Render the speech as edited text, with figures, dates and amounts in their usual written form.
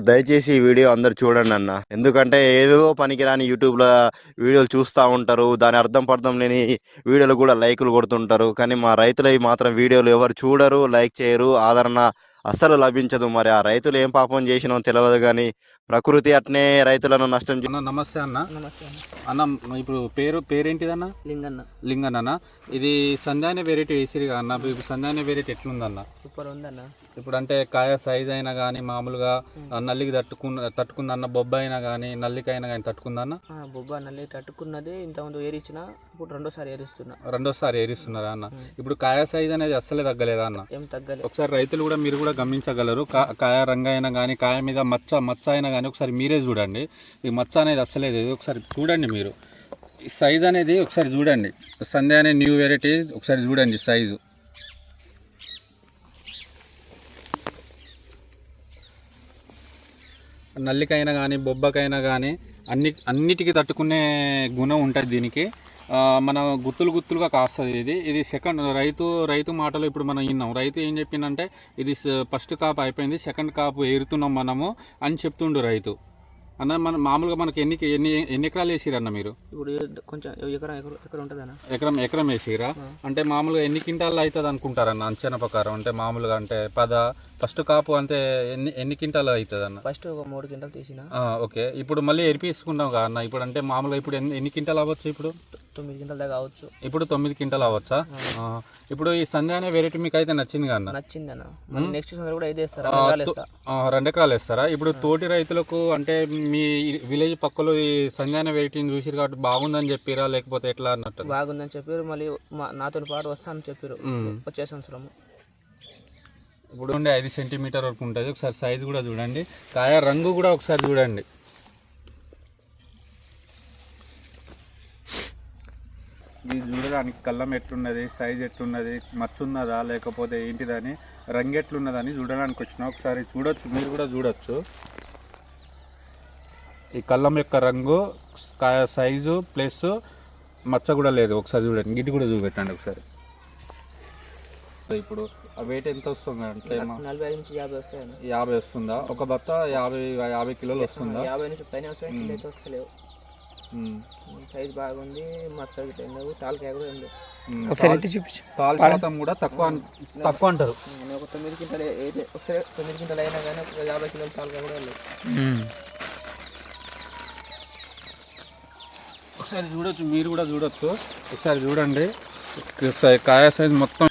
దయచేసి ఈ వీడియో అందరు చూడండి అన్న. ఎందుకంటే ఏవేవో పనికిరాని యూట్యూబ్లో వీడియోలు చూస్తూ ఉంటారు. దాని అర్థం పర్థం లేని వీడియోలు కూడా లైకులు కొడుతుంటారు. కానీ మా రైతులవి మాత్రం వీడియోలు ఎవరు చూడరు, లైక్ చేయరు, ఆదరణ అస్సలు లభించదు. మరి ఆ రైతులు ఏం పాపం చేసినో తెలియదు కానీ ప్రకృతి అట్నే రైతులను నష్టం అన్న నమస్తే అన్న. నమస్తే అన్న ఇప్పుడు పేరేంటిదన్న? లింగన్న. లింగన్న. ఇది సంధాన వెరైటీ వేసిరిగా అన్న. ఇప్పుడు సంధాన వెరైటీ ఎట్లుందన్న? సూపర్ ఉందన్న. ఇప్పుడు అంటే కాయ సైజ్ అయినా కానీ మామూలుగా నల్లికి తట్టుకుందన్న, బొబ్బ అయినా కానీ నల్లికైనా కానీ తట్టుకుందన్న? బొబ్బ నల్లి తట్టుకున్నది. ఇంతకుముందు ఏరిచ్చిన, ఇప్పుడు రెండోసారి ఏరిస్తున్నారా అన్న? ఇప్పుడు కాయ సైజ్ అనేది అస్సలే తగ్గలేదా అన్న? ఏం తగ్గలేదు. ఒకసారి రైతులు కూడా మీరు కూడా గమనించగలరు. కాయ రంగు అయినా కానీ కాయ మీద మచ్చ అయినా కానీ ఒకసారి మీరే చూడండి. ఈ మచ్చ అనేది అస్సలే లేదు. ఒకసారి చూడండి మీరు. ఈ సైజ్ అనేది ఒకసారి చూడండి. సంధ్య అనే న్యూ వెరైటీ ఒకసారి చూడండి సైజు. నల్లికైనా కానీ బొబ్బకైనా కానీ అన్నిటికీ తట్టుకునే గుణం ఉంటుంది దీనికి. మన గుత్తులుగా కాస్తుంది. ఇది సెకండ్ రైతు మాటలు ఇప్పుడు మనం విన్నాం. రైతు ఏం చెప్పిందంటే ఇది ఫస్ట్ కాపు అయిపోయింది, సెకండ్ కాపు ఏరుతున్నాం మనము అని చెప్తుండు రైతు. అన్న మన మామూలుగా మనకి ఎన్ని ఎకరాలు వేసిరన్న మీరు? ఇప్పుడు కొంచెం ఎకరం ఉంటుంది అన్న. ఎకరం వేసిరా అంటే మామూలుగా ఎన్ని క్వింటాలు అవుతుంది అనుకుంటారన్న అంచనా ప్రకారం? అంటే మామూలుగా అంటే ఫస్ట్ కాపు అంటే ఎన్ని క్వింటాలు అవుతుంది అన్న? ఫస్ట్ ఒక 3 క్వింటాలు తీసిన. ఓకే. ఇప్పుడు మళ్ళీ ఎరిపిసుకుంటాం కదా అన్న. ఇప్పుడు అంటే మామూలుగా ఇప్పుడు ఎన్ని క్వింటాలు అవ్వచ్చు? ఇప్పుడు 9 క్వింటాల దాకా అవ్వచ్చు. ఇప్పుడు 9 క్వింటాలు అవ్వచ్చా? ఇప్పుడు ఈ సంధ్య అనే వెరైటీ మీకు అయితే నచ్చింది కదా అన్న? నచ్చింది అన్న. నెక్స్ట్ కూడా 2 ఎకరాలు వేస్తారా? ఇప్పుడు తోటి రైతులకు అంటే మీ విలేజ్ పక్కలో ఈ సంధ్య అనే వెరైటీని చూసిరు కాబట్టి బాగుందని చెప్పిరా లేకపోతే ఎట్లా అన్నట్టు? బాగుందని చెప్పారు. మళ్ళీ నాతో పాటు వస్తానని చెప్పారు వచ్చే సంవత్సరం. ఇప్పుడు ఉండే 5 సెంటీమీటర్ వరకు ఉంటుంది. ఒకసారి సైజు కూడా చూడండి. కాయ రంగు కూడా ఒకసారి చూడండి. ఇది చూడడానికి కళ్ళం ఎట్లున్నది, సైజ్ ఎట్లున్నది, మచ్చున్నదా లేకపోతే ఏంటిదని, రంగు ఎట్లున్నదని చూడడానికి వచ్చిన. ఒకసారి చూడొచ్చు, మీరు కూడా చూడొచ్చు. ఈ కళ్ళం యొక్క రంగు, కాయ సైజు ప్లస్ మచ్చ కూడా లేదు. ఒకసారి చూడండి, గిడ్డి కూడా చూపెట్టండి ఒకసారి. ఇప్పుడు ఆ వెయిట్ ఎంత వస్తుంది అంటే 45 నుంచి 50 వస్తాయి. 50 వస్తుందా? ఒక బత్త 50 కిలోలు వస్తుందా? 50 నుంచి పైన వస్తలేవు. సైజ్ బాగుంది, మచ్చ లేవు, తాలకాయ కూడా ఉంది. తాల్ శాతం కూడా తక్కువ అంటారు. ఒక 9 క్వింటాలు 9 క్వింటాలు అయినా కానీ 50 కిలోల తాలకాయ కూడా లేవు. ఒకసారి చూడొచ్చు, మీరు కూడా చూడొచ్చు. ఒకసారి చూడండి కాయ సైజ్ మొత్తం.